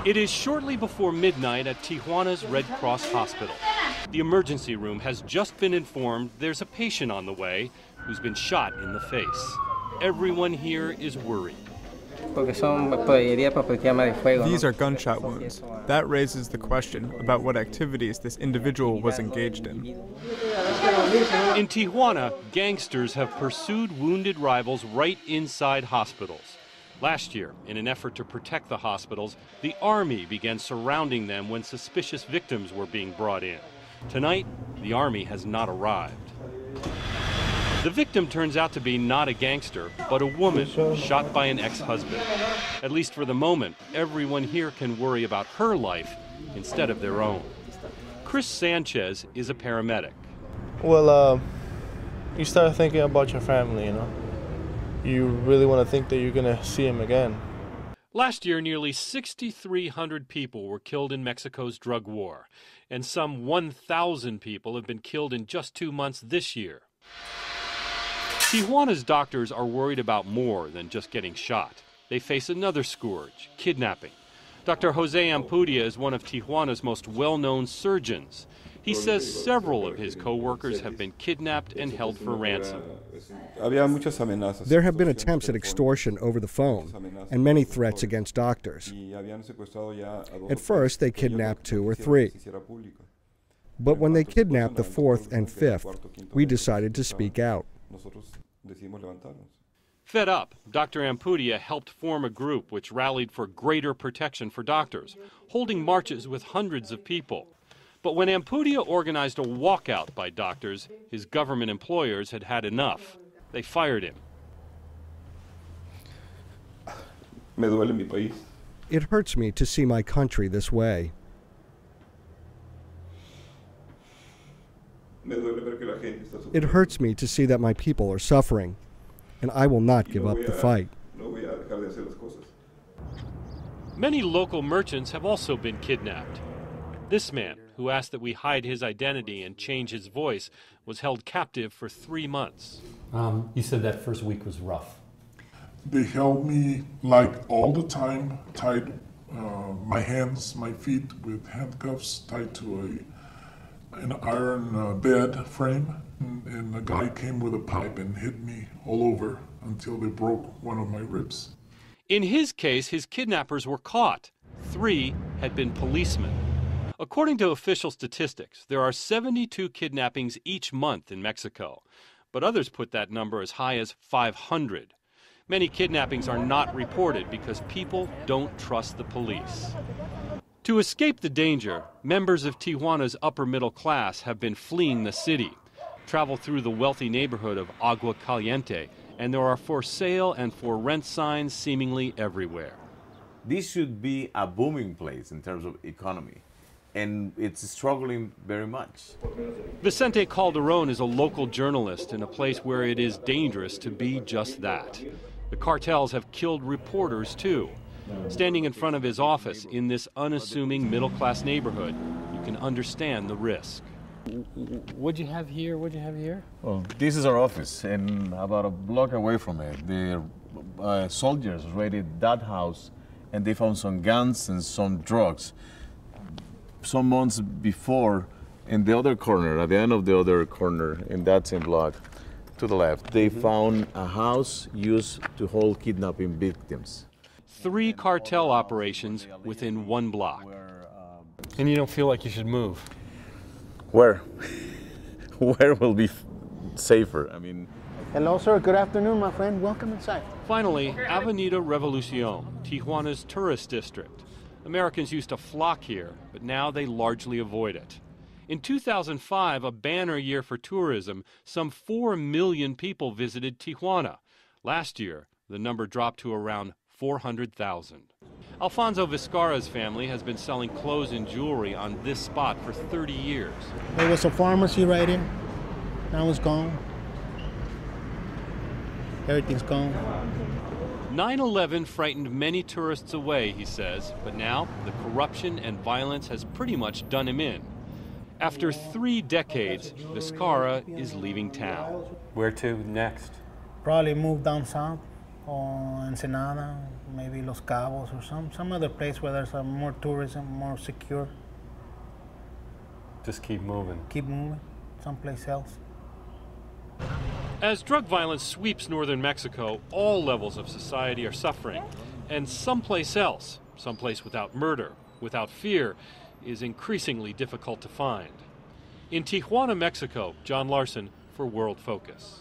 It is shortly before midnight at Tijuana's Red Cross Hospital. The emergency room has just been informed there's a patient on the way who's been shot in the face. Everyone here is worried. These are gunshot wounds. That raises the question about what activities this individual was engaged in. In Tijuana, gangsters have pursued wounded rivals right inside hospitals. Last year, in an effort to protect the hospitals, the army began surrounding them when suspicious victims were being brought in. Tonight, the army has not arrived. The victim turns out to be not a gangster, but a woman shot by an ex-husband. At least for the moment, everyone here can worry about her life instead of their own. Chris Sanchez is a paramedic. Well, you start thinking about your family, you know. You really want to think that you're going to see him again. Last year, nearly 6,300 people were killed in Mexico's drug war, and some 1,000 people have been killed in just 2 months this year. Tijuana's doctors are worried about more than just getting shot. They face another scourge, kidnapping. Dr. Jose Ampudia is one of Tijuana's most well-known surgeons. He says several of his co-workers have been kidnapped and held for ransom. There have been attempts at extortion over the phone and many threats against doctors. At first, they kidnapped 2 or 3. But when they kidnapped the 4th and 5th, we decided to speak out. Fed up, Dr. Ampudia helped form a group which rallied for greater protection for doctors, holding marches with hundreds of people. But when Ampudia organized a walkout by doctors, his government employers had had enough. They fired him. It hurts me to see my country this way. It hurts me to see that my people are suffering, and I will not give up the fight. Many local merchants have also been kidnapped. This man, who asked that we hide his identity and change his voice, was held captive for 3 months. You said that first week was rough. They held me like all the time, tied my hands, my feet with handcuffs tied to an iron bed frame, and a guy came with a pipe and hit me all over until they broke one of my ribs. In his case, his kidnappers were caught. 3 had been policemen. According to official statistics, there are 72 kidnappings each month in Mexico, but others put that number as high as 500. Many kidnappings are not reported because people don't trust the police. To escape the danger, members of Tijuana's upper middle class have been fleeing the city, travel through the wealthy neighborhood of Agua Caliente, and there are for sale and for rent signs seemingly everywhere. This should be a booming place in terms of economy, and it's struggling very much. Vicente Calderon is a local journalist in a place where it is dangerous to be just that. The cartels have killed reporters too. Standing in front of his office in this unassuming middle-class neighborhood, you can understand the risk. What'd you have here? What'd you have here? Well, this is our office, and about a block away from it, the soldiers raided that house, and they found some guns and some drugs. Some months before, in the other corner, at the end of the other corner, in that same block, to the left, they found a house used to hold kidnapping victims. 3 cartel operations within 1 block. And you don't feel like you should move? Where? Where will be safer? I mean... Hello, sir. Good afternoon, my friend. Welcome inside. Finally, Avenida Revolucion, Tijuana's tourist district. Americans used to flock here, but now they largely avoid it. In 2005, a banner year for tourism, some 4 million people visited Tijuana. Last year, the number dropped to around 400,000. Alfonso Vizcarra's family has been selling clothes and jewelry on this spot for 30 years. There was a pharmacy right here. Now it's gone. Everything's gone. 9/11 frightened many tourists away, he says, but now the corruption and violence has pretty much done him in. After 3 decades, Vizcarra is leaving town. Where to next? Probably move down south. or Ensenada, maybe Los Cabos, or some other place where there's more tourism, more secure. Just keep moving. Keep moving, someplace else. As drug violence sweeps northern Mexico, all levels of society are suffering. And someplace else, someplace without murder, without fear, is increasingly difficult to find. In Tijuana, Mexico, John Larson for Worldfocus.